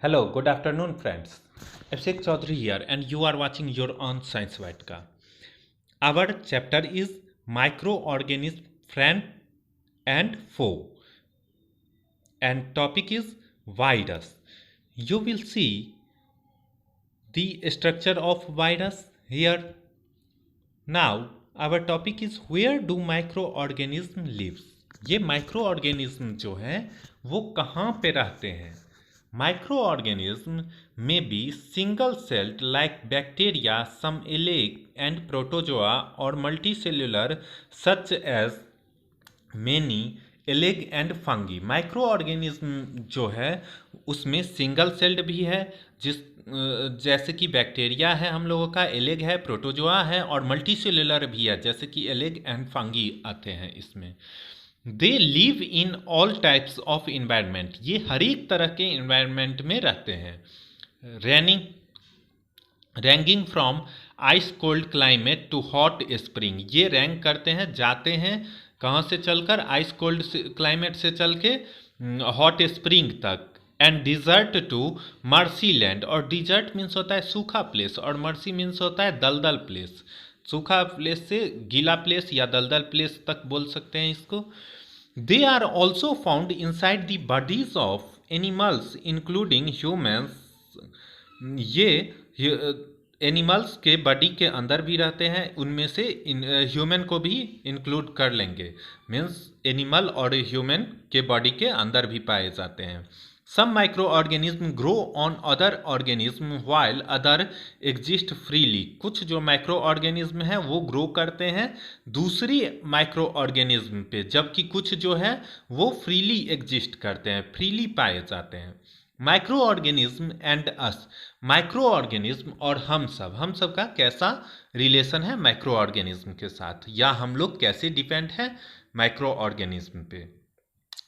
Hello, good afternoon, friends. Abhishek Chaudhary here, and you are watching your own Science Vatka. Our chapter is Microorganism Friend and Foe, and topic is virus. You will see the structure of virus here. Now, our topic is where do microorganism lives? ये microorganism जो हैं वो कहाँ पे रहते हैं? Microorganism may be single celled like bacteria, some algae and protozoa, or multicellular such as many algae and fungi. Microorganism जो है उसमें सिंगल सेल्ड भी है जैसे कि बैक्टीरिया है हम लोगों का, एलेग है, प्रोटोजोआ है और मल्टीसेलुलर भी है जैसे कि एलेग एंड फंगी आते हैं इसमें. They live in all types of environment. ये हर एक तरह के इन्वायरमेंट में रहते हैं. Ranking from ice cold climate to hot spring. ये रैंक करते हैं, जाते हैं कहाँ से चलकर, आइस कोल्ड क्लाइमेट से चल के हॉट स्प्रिंग तक. And desert to marshy land. और डिजर्ट मीन्स होता है सूखा प्लेस और मर्सी मीन्स होता है दलदल प्लेस. सूखा प्लेस से गीला प्लेस या दलदल प्लेस तक बोल सकते हैं इसको. They are also found inside the bodies of animals including humans. ये एनिमल्स के बॉडी के अंदर भी रहते हैं, उनमें से ह्यूमन को भी इंक्लूड कर लेंगे. मीन्स एनिमल और ह्यूमन के बॉडी के अंदर भी पाए जाते हैं. Some microorganism grow on other organism while other exist freely. कुछ जो माइक्रोऑर्गेनिज्म हैं वो ग्रो करते हैं दूसरी माइक्रोऑर्गेनिज्म पे, जबकि कुछ जो है वो फ्रीली एग्जिस्ट करते हैं, फ्रीली पाए जाते हैं. Microorganism and us. माइक्रोऑर्गेनिज्म और हम सब का कैसा रिलेशन है माइक्रोऑर्गेनिज्म के साथ, या हम लोग कैसे डिपेंड हैं माइक्रोऑर्गेनिज्म पे.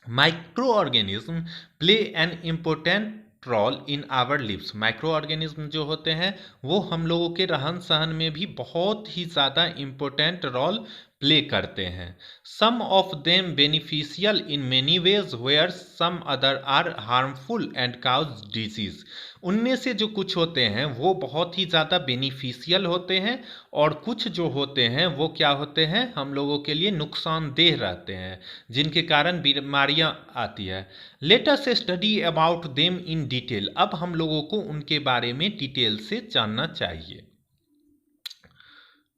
Microorganism play an important role in our lives. Microorganism जो होते हैं वो हम लोगों के रहन सहन में भी बहुत ही ज़्यादा इम्पोर्टेंट रोल प्ले करते हैं. Some of them beneficial in many ways where some other are harmful and cause disease. उनमें से जो कुछ होते हैं वो बहुत ही ज़्यादा बेनिफिशियल होते हैं और कुछ जो होते हैं वो क्या होते हैं, हम लोगों के लिए नुकसानदेह रहते हैं जिनके कारण बीमारियां आती है. Let us study about them in detail. अब हम लोगों को उनके बारे में डिटेल से जानना चाहिए.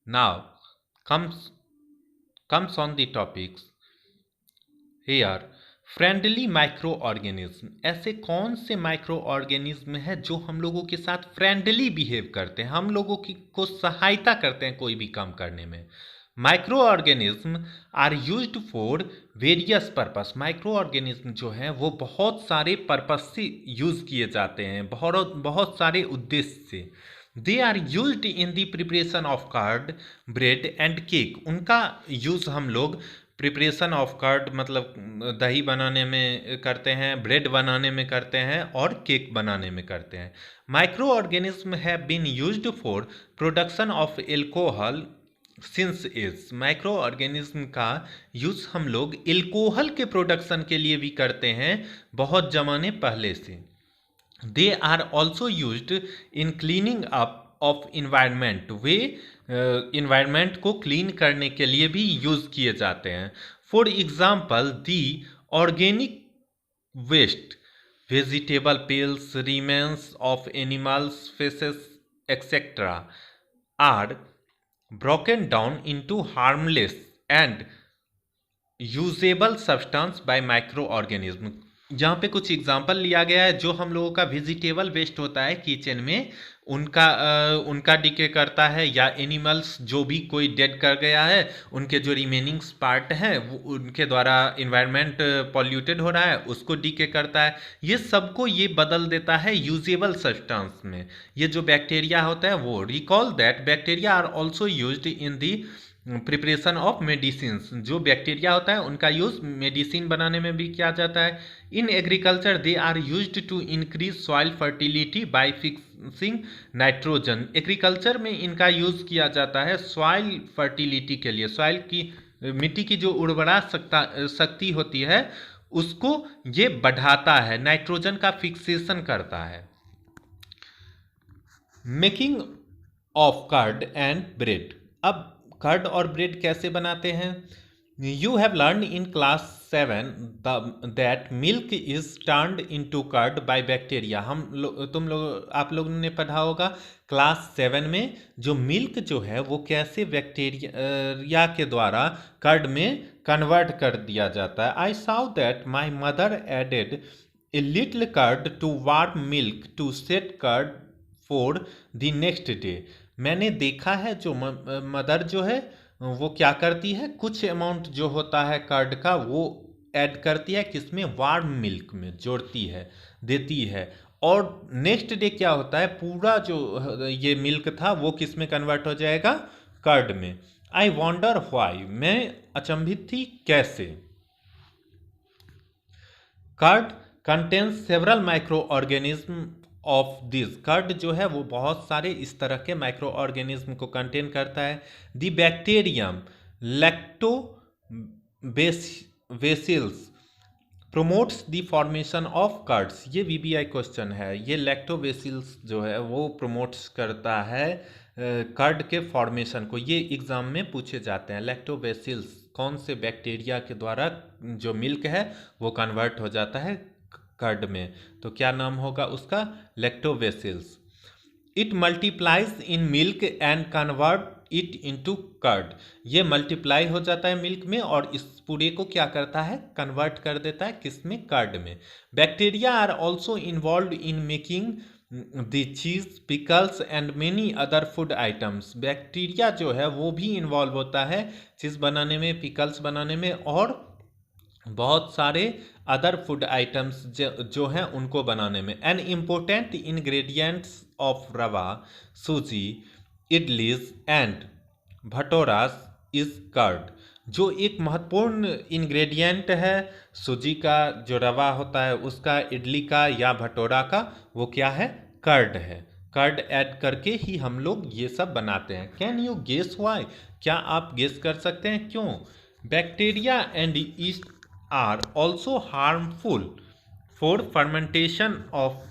Now comes on the topics here. Friendly micro organism. ऐसे कौन से माइक्रो ऑर्गेनिज्म है जो हम लोगों के साथ फ्रेंडली बिहेव करते हैं, हम लोगों की को सहायता करते हैं कोई भी काम करने में. Microorganism are used for various purpose. Microorganism जो है वो बहुत सारे पर्पस से यूज किए जाते हैं, बहुत सारे उद्देश्य से. They are used in the preparation of curd, bread and cake. उनका यूज हम लोग प्रिपरेशन ऑफ कर्ड मतलब दही बनाने में करते हैं, ब्रेड बनाने में करते हैं और केक बनाने में करते हैं. Microorganism have been used for production of alcohol since age. Microorganism का यूज हम लोग एल्कोहल के प्रोडक्शन के लिए भी करते हैं बहुत जमाने पहले से. They are also used in cleaning up of environment. वे इन्वायरमेंट को क्लीन करने के लिए भी यूज किए जाते हैं. For example the organic waste, vegetable peels, remains of animals faeces etcetera are broken down into harmless and usable substance by microorganism. यहाँ पे कुछ एग्जाम्पल लिया गया है. जो हम लोगों का वेजिटेबल वेस्ट होता है किचन में, उनका डिके करता है, या एनिमल्स जो भी कोई डेड कर गया है उनके जो रिमेनिंग्स पार्ट हैं वो उनके द्वारा इन्वायरमेंट पॉल्यूटेड हो रहा है उसको डिके करता है. ये सबको ये बदल देता है यूजेबल सब्सटेंस में. ये जो बैक्टीरिया होता है वो, recall that bacteria are also used in the preparation of medicine. जो बैक्टीरिया होता है उनका यूज मेडिसिन बनाने में भी किया जाता है. In agriculture they are used to increase soil fertility by fixing nitrogen. Agriculture में इनका यूज किया जाता है सॉइल फर्टिलिटी के लिए. सॉइल की, मिट्टी की जो उर्वरा शक्ति होती है उसको ये बढ़ाता है, नाइट्रोजन का फिक्सेशन करता है। Making of curd and bread. अब कर्ड और ब्रेड कैसे बनाते हैं? You have learn in class 7 that milk is turned into curd by bacteria. आप लोगों ने पढ़ा होगा क्लास 7 में, जो मिल्क जो है वो कैसे बैक्टीरिया के द्वारा कर्ड में कन्वर्ट कर दिया जाता है। I saw that my mother added a little curd to warm milk to set curd for the next day. मैंने देखा है जो मदर जो है वो क्या करती है, कुछ अमाउंट जो होता है कर्ड का वो ऐड करती है, किसमें, वार्म मिल्क में जोड़ती है, देती है, और नेक्स्ट डे क्या होता है, पूरा जो ये मिल्क था वो किस में कन्वर्ट हो जाएगा, कर्ड में। आई वॉन्डर व्हाई, मैं अचंभित थी कैसे। Curd contains several microorganism of this. Curd जो है वो बहुत सारे इस तरह के माइक्रो ऑर्गेनिज्म को कंटेन करता है। The bacterium lactobacillus promotes the formation of curds. ये वीबीआई क्वेश्चन है। ये लैक्टोबेसिल्स जो है वो प्रोमोट्स करता है कर्ड के फॉर्मेशन को। ये एग्जाम में पूछे जाते हैं। लैक्टोबेसिल्स कौन से बैक्टीरिया के द्वारा जो मिल्क है वो कन्वर्ट हो जाता है कर्ड में, तो क्या नाम होगा उसका, lactobacillus. It multiplies in milk and convert it into curd. ये मल्टीप्लाई हो जाता है मिल्क में और इस पूरे को क्या करता है, कन्वर्ट कर देता है किसमें, कर्ड में। Bacteria are also involve in making the cheese, pickles and many other food items. Bacteria जो है वो भी इन्वॉल्व होता है चीज़ बनाने में, पिकल्स बनाने में, और बहुत सारे अदर फूड आइटम्स जो हैं उनको बनाने में। एन इम्पोर्टेंट इंग्रेडिएंट्स ऑफ रवा, सूजी, इडलीज एंड भटोरास इज कर्ड। जो एक महत्वपूर्ण इंग्रेडिएंट है सूजी का, जो रवा होता है उसका, इडली का या भटोरा का, वो क्या है, कर्ड है। कर्ड ऐड करके ही हम लोग ये सब बनाते हैं। कैन यू गेस वाई, क्या आप गेस कर सकते हैं क्यों? Bacteria and yeast are also harmful for fermentation of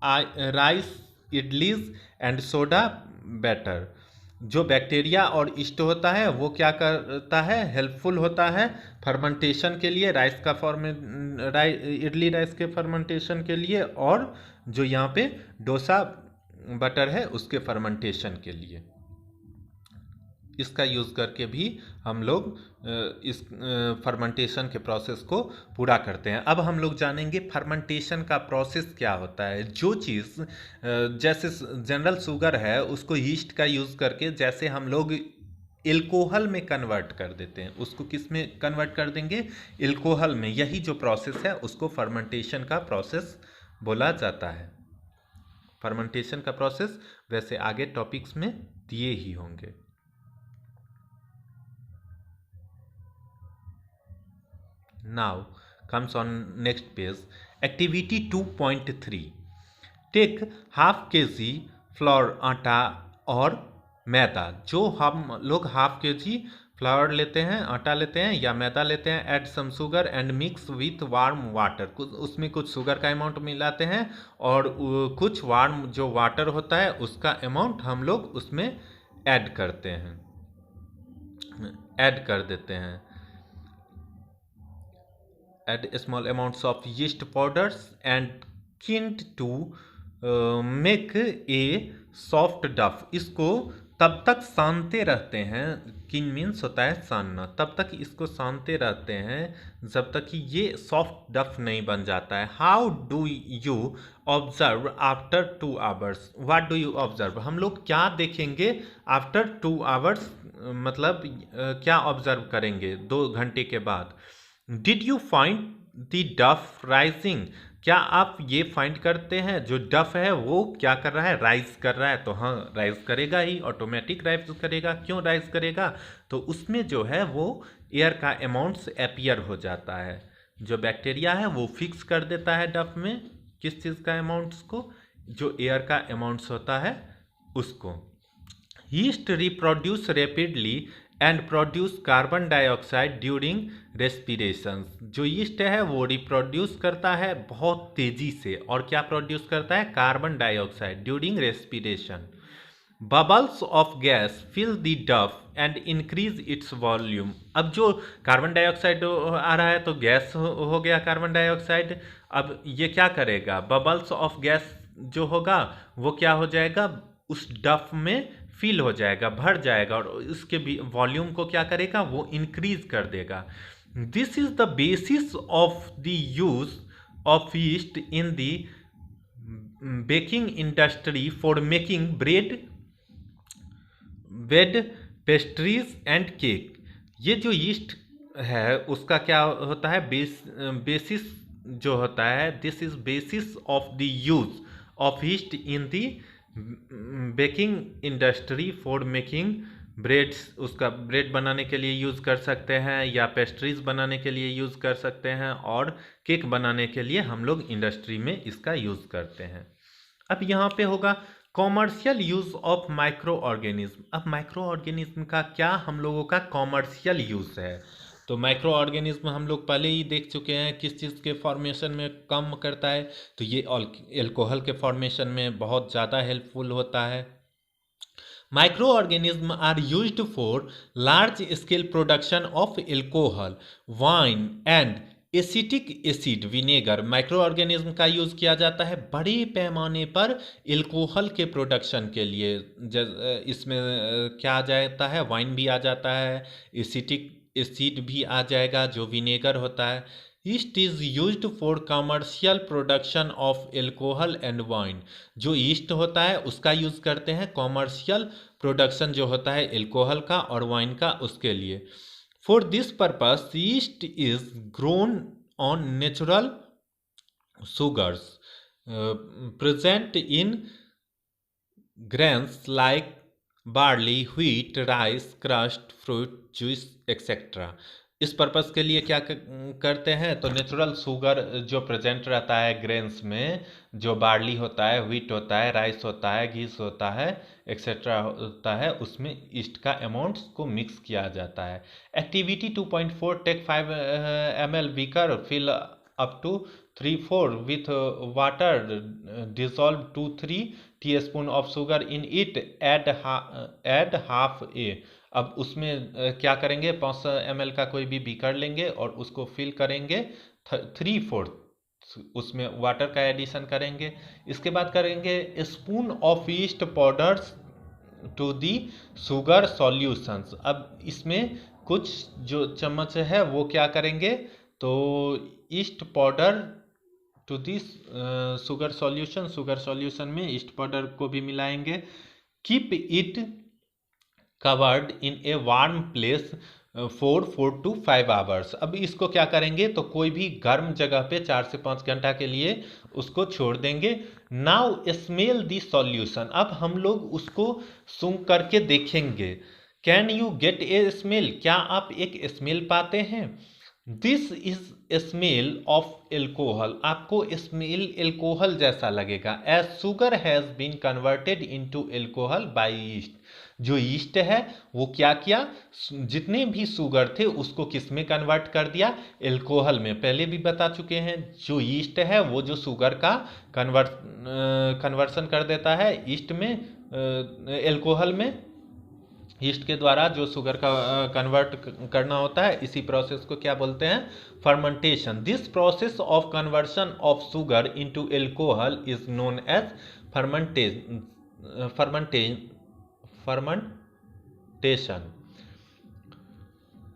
rice, idlis and soda batter. जो बैक्टीरिया और ईस्ट होता है वो क्या करता है, हेल्पफुल होता है फर्मेंटेशन के लिए, राइस का इडली राइस के फर्मेंटेशन के लिए, और जो यहाँ पे डोसा बटर है उसके फर्मेंटेशन के लिए। इसका यूज़ करके भी हम लोग इस फर्मेंटेशन के प्रोसेस को पूरा करते हैं। अब हम लोग जानेंगे फर्मेंटेशन का प्रोसेस क्या होता है। जो चीज़ जैसे जनरल शुगर है उसको यीस्ट का यूज़ करके जैसे हम लोग एल्कोहल में कन्वर्ट कर देते हैं, उसको किस में कन्वर्ट कर देंगे, एल्कोहल में। यही जो प्रोसेस है उसको फर्मेंटेशन का प्रोसेस बोला जाता है। फर्मेंटेशन का प्रोसेस वैसे आगे टॉपिक्स में दिए ही होंगे। Now comes on next page, activity 2.3, take half kg flour, आटा और मैदा। जो हम लोग हाफ के जी फ्लावर लेते हैं, आटा लेते हैं या मैदा लेते हैं, add some sugar and mix with warm water. उसमें कुछ शुगर का अमाउंट मिलाते हैं और कुछ वार्म जो वाटर होता है उसका अमाउंट हम लोग उसमें ऐड करते हैं, ऐड कर देते हैं। add small amounts of yeast powders and kind to make a soft dough। इसको तब तक सानते रहते हैं, किन मीन्स होता है सानना, तब तक इसको सानते रहते हैं जब तक कि ये सॉफ्ट डफ नहीं बन जाता है। How do you observe after 2 hours, what do you observe, हम लोग क्या देखेंगे आफ्टर 2 आवर्स, मतलब क्या ऑब्जर्व करेंगे 2 घंटे के बाद। डिड यू फाइंड द डफ राइजिंग, क्या आप ये फाइंड करते हैं जो डफ है वो क्या कर रहा है, राइज कर रहा है। तो हाँ, राइज करेगा ही, ऑटोमेटिक राइज करेगा। क्यों राइज करेगा, तो उसमें जो है वो एयर का अमाउंट्स अपीयर हो जाता है। जो बैक्टीरिया है वो फिक्स कर देता है डफ में किस चीज़ का अमाउंट्स को, जो एयर का अमाउंट्स होता है उसको। Yeast reproduce rapidly and produce carbon dioxide during respiration. जो ईस्ट है वो रिप्रोड्यूस करता है बहुत तेजी से, और क्या प्रोड्यूस करता है? Carbon dioxide during respiration. Bubbles of gas fill the dough and increase its volume. अब जो कार्बन डाइऑक्साइड आ रहा है तो गैस हो गया कार्बन डाइऑक्साइड। अब ये क्या करेगा? बबल्स ऑफ गैस जो होगा वो क्या हो जाएगा? उस डफ में फिल हो जाएगा, भर जाएगा, और उसके वॉल्यूम को क्या करेगा? वो इंक्रीज कर देगा। This is the basis of the use of east in the baking industry for making bread, pastries and cake. ये जो ईस्ट है उसका क्या होता है? बेसिस जो होता है, this is basis of the use of east in the baking industry for making breads. उसका ब्रेड बनाने के लिए यूज़ कर सकते हैं, या पेस्ट्रीज बनाने के लिए यूज़ कर सकते हैं, और केक बनाने के लिए हम लोग इंडस्ट्री में इसका यूज़ करते हैं। अब यहाँ पे होगा commercial use of micro organism. अब माइक्रो ऑर्गेनिज्म का क्या हम लोगों का कॉमर्शियल यूज़ है? तो माइक्रो ऑर्गेनिज्म हम लोग पहले ही देख चुके हैं किस चीज़ के फॉर्मेशन में काम करता है। तो ये एल्कोहल के फॉर्मेशन में बहुत ज़्यादा हेल्पफुल होता है। Microorganism are used for large scale production of alcohol, wine and acetic acid vinegar. Microorganism का यूज़ किया जाता है बड़े पैमाने पर एल्कोहल के प्रोडक्शन के लिए। इसमें क्या आ जाता है? वाइन भी आ जाता है, एसिटिक एसिड भी आ जाएगा जो विनेगर होता है। East is used for commercial production of alcohol and wine. जो ईस्ट होता है उसका यूज़ करते हैं कॉमर्शियल प्रोडक्शन जो होता है एल्कोहल का और वाइन का, उसके लिए। For this purpose, yeast is grown on natural sugars present in grains like barley, wheat, rice, crushed fruit, juice, etc. इस पर्पस के लिए क्या करते हैं? तो नेचुरल शुगर जो प्रेजेंट रहता है ग्रेन्स में, जो बार्ली होता है, व्हीट होता है, राइस होता है, घीस होता है, एक्सेट्रा होता है, उसमें ईस्ट का अमाउंट्स को मिक्स किया जाता है। Activity 2.4 take 5 ml beaker fill up to 3/4 with water, dissolve 2-3 teaspoon of sugar in it, add half a। अब उसमें क्या करेंगे? 500 ml का कोई भी बीकर लेंगे और उसको फिल करेंगे, 3/4 उसमें वाटर का एडिशन करेंगे। इसके बाद करेंगे spoon of yeast powders to the sugar solutions. अब इसमें कुछ जो चम्मच है वो क्या करेंगे? तो yeast powder to the sugar solution में ईस्ट पाउडर को भी मिलाएंगे। Keep it covered in a warm place for 4 to 5 hours. अब इसको क्या करेंगे? तो कोई भी गर्म जगह पे 4 से 5 घंटा के लिए उसको छोड़ देंगे। Now smell the solution. अब हम लोग उसको सूंघ करके देखेंगे। Can you get a smell? क्या आप एक स्मेल पाते हैं? This is smell of alcohol. आपको स्मेल एल्कोहल जैसा लगेगा। As sugar has been converted into alcohol by yeast. जो ईस्ट है वो क्या किया? जितने भी शुगर थे उसको किस में कन्वर्ट कर दिया? एल्कोहल में। पहले भी बता चुके हैं जो ईस्ट है वो जो शुगर का कन्वर्सन कर देता है ईस्ट में, एल्कोहल में। ईस्ट के द्वारा जो शुगर का कन्वर्ट करना होता है, इसी प्रोसेस को क्या बोलते हैं? Fermentation. This process of conversion of sugar into alcohol is known as fermentation.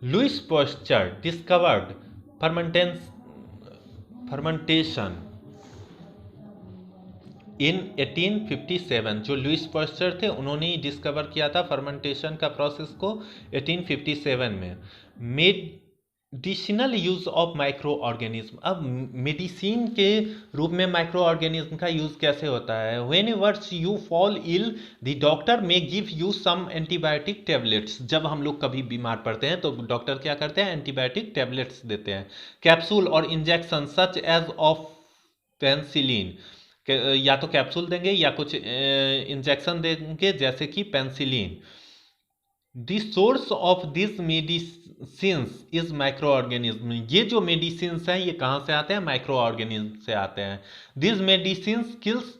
Louis Pasteur discovered fermentation in 1857। जो लुइस पास्चर थे उन्होंने ही डिस्कवर किया था फर्मेंटेशन का प्रोसेस को 1857 में। Medicinal use of micro organism. अब मेडिसिन के रूप में माइक्रो ऑर्गेनिज्म का यूज कैसे होता है? Whenever you fall ill the doctor may give you some antibiotic tablets. जब हम लोग कभी बीमार पड़ते हैं तो डॉक्टर क्या करते हैं? एंटीबायोटिक टैबलेट्स देते हैं। कैप्सूल और injection such as of penicillin. या तो कैप्सूल देंगे या कुछ इंजेक्शन देंगे जैसे कि penicillin. The source of this medicines is micro organism. ये जो मेडिसिन्स हैं ये कहाँ से आते हैं? माइक्रो ऑर्गेनिज्म से आते हैं। दिस मेडिसिन्स किल्स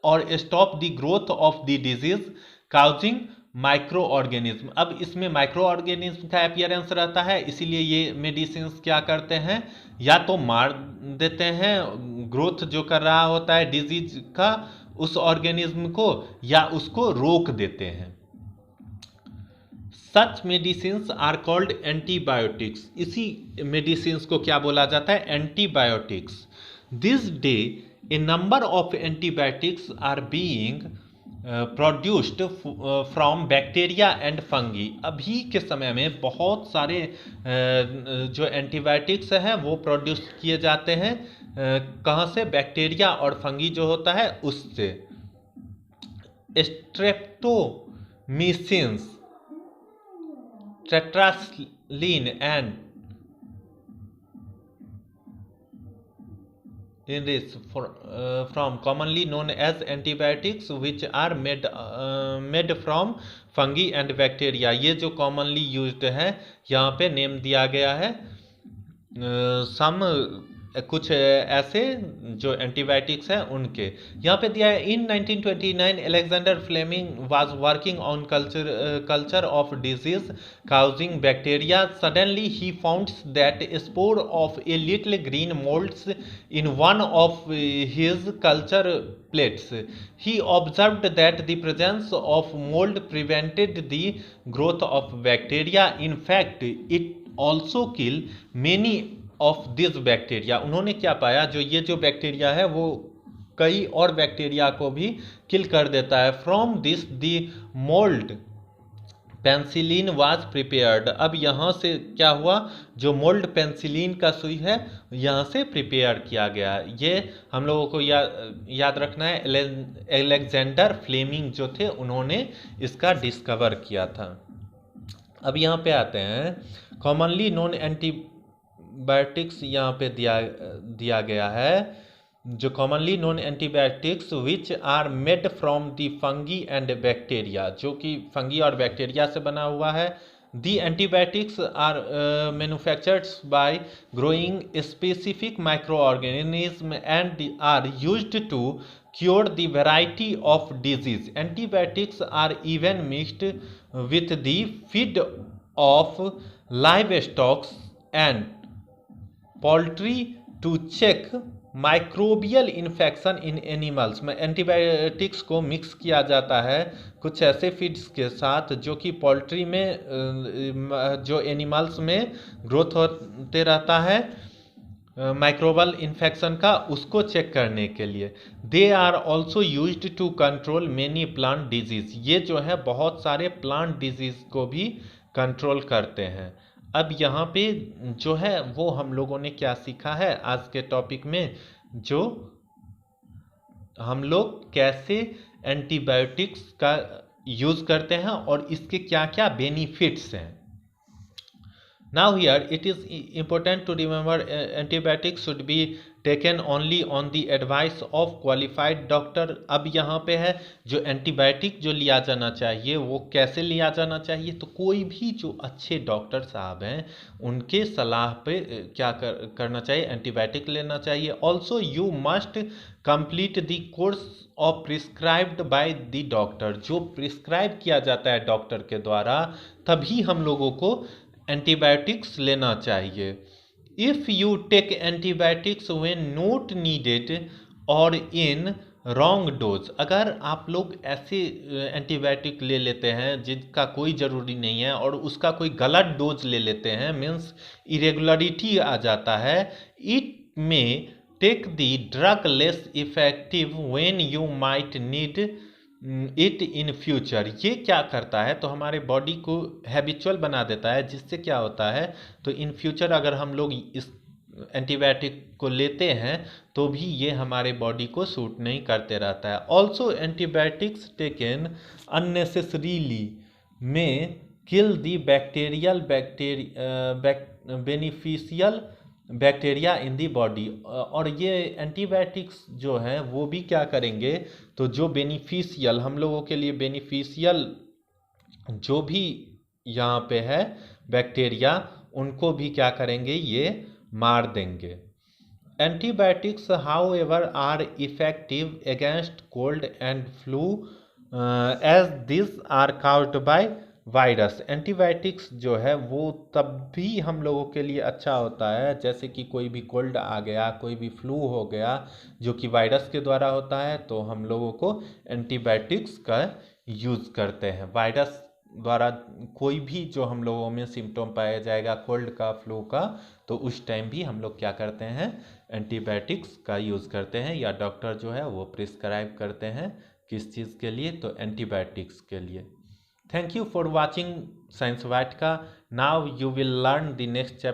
और stop the growth of the disease causing micro organism. अब इसमें माइक्रो ऑर्गेनिज्म का अपीयरेंस रहता है, इसीलिए ये मेडिसिन्स क्या करते हैं, या तो मार देते हैं ग्रोथ जो कर रहा होता है डिजीज का उस ऑर्गेनिज्म को, या उसको रोक देते हैं। Such medicines are called antibiotics. इसी मेडिसिन्स को क्या बोला जाता है? Antibiotics. This day a number of antibiotics are being produced from bacteria and fungi. अभी के समय में बहुत सारे जो एंटीबायोटिक्स हैं वो प्रोड्यूस किए जाते हैं कहाँ से? बैक्टीरिया और फंगी जो होता है उससे। स्ट्रेप्टोमिसिन्स, tetracycline and in this from commonly known as antibiotics which are made from fungi and bacteria। ये जो commonly used है यहाँ पे नेम दिया गया है सम कुछ ऐसे जो एंटीबायोटिक्स हैं उनके। यहाँ पे दिया है in 1929 Alexander Fleming was working on culture of disease causing bacteria. Suddenly he founds that spore of a little green moulds in one of his culture plates. He observed that the presence of mold prevented the growth of bacteria. In fact, it also killed many of these bacteria. उन्होंने क्या पाया, जो bacteria है वो कई और bacteria को भी किल कर देता है। From this the mold penicillin was prepared. अब यहाँ से क्या हुआ, जो मोल्ड पेंसिलिन का सुई है यहाँ से प्रिपेयर किया गया। ये हम लोगों को याद रखना है, अलेक्जेंडर फ्लेमिंग जो थे उन्होंने इसका डिस्कवर किया था। अब यहाँ पे आते हैं कॉमनली नोन एंटीबायोटिक्स यहाँ पे दिया गया है। जो commonly known antibiotics which are made from the fungi and bacteria, जो कि फंगी और बैक्टीरिया से बना हुआ है। The antibiotics are manufactured by growing specific microorganism and are used to cure the variety of disease. Antibiotics are even mixed with the feed of livestocks and poultry to check microbial infection in animals. में antibiotics को mix किया जाता है कुछ ऐसे feeds के साथ जो कि पोल्ट्री में जो एनिमल्स में ग्रोथ होते रहता है माइक्रोबियल इन्फेक्शन का, उसको चेक करने के लिए। They are also used to control many plant disease. ये जो है बहुत सारे प्लांट डिजीज को भी कंट्रोल करते हैं। अब यहाँ पे जो है वो हम लोगों ने क्या सीखा है आज के टॉपिक में, जो हम लोग कैसे एंटीबायोटिक्स का यूज़ करते हैं और इसके क्या क्या बेनिफिट्स हैं। Now here it is important to remember antibiotics should be taken only on the advice of qualified doctor। अब यहाँ पे है जो एंटीबायोटिक जो लिया जाना चाहिए वो कैसे लिया जाना चाहिए, तो कोई भी जो अच्छे डॉक्टर साहब हैं उनके सलाह पे क्या करना चाहिए, एंटीबायोटिक लेना चाहिए। Also you must complete the course of prescribed by the doctor. जो प्रिस्क्राइब किया जाता है डॉक्टर के द्वारा तभी हम लोगों को एंटीबायोटिक्स लेना चाहिए। If you take antibiotics when not needed और इन रॉन्ग डोज, अगर आप लोग ऐसे एंटीबायोटिक ले लेते हैं जिनका कोई ज़रूरी नहीं है और उसका कोई गलत डोज ले लेते हैं, मीन्स इरेगुलरिटी आ जाता है। It may take the drug less effective when you might need it in future. ये क्या करता है, तो हमारे बॉडी को हैबिचुअल बना देता है, जिससे क्या होता है तो इन फ्यूचर अगर हम लोग इस एंटीबायोटिक को लेते हैं तो भी ये हमारे बॉडी को सूट नहीं करते रहता है। Also antibiotics taken unnecessarily may kill the bacterial beneficial bacteria in the body. और ये एंटीबायोटिक्स जो हैं वो भी क्या करेंगे, तो जो बेनिफिशियल हम लोगों के लिए बेनिफिशियल जो भी यहाँ पे है बैक्टीरिया, उनको भी क्या करेंगे, ये मार देंगे। Antibiotics, however, are effective against cold and flu as these are caused by virus. Antibiotics जो है वो तब भी हम लोगों के लिए अच्छा होता है, जैसे कि कोई भी कोल्ड आ गया, कोई भी फ्लू हो गया जो कि वायरस के द्वारा होता है, तो हम लोगों को एंटीबायोटिक्स का यूज़ करते हैं। वायरस द्वारा कोई भी जो हम लोगों में सिम्टम पाया जाएगा कोल्ड का, फ्लू का, तो उस टाइम भी हम लोग क्या करते हैं, एंटीबायोटिक्स का यूज़ करते हैं, या डॉक्टर जो है वो प्रिस्क्राइब करते हैं किस चीज़ के लिए, तो एंटीबायोटिक्स के लिए। Thank you for watching science white का। Now you will learn the next chapter.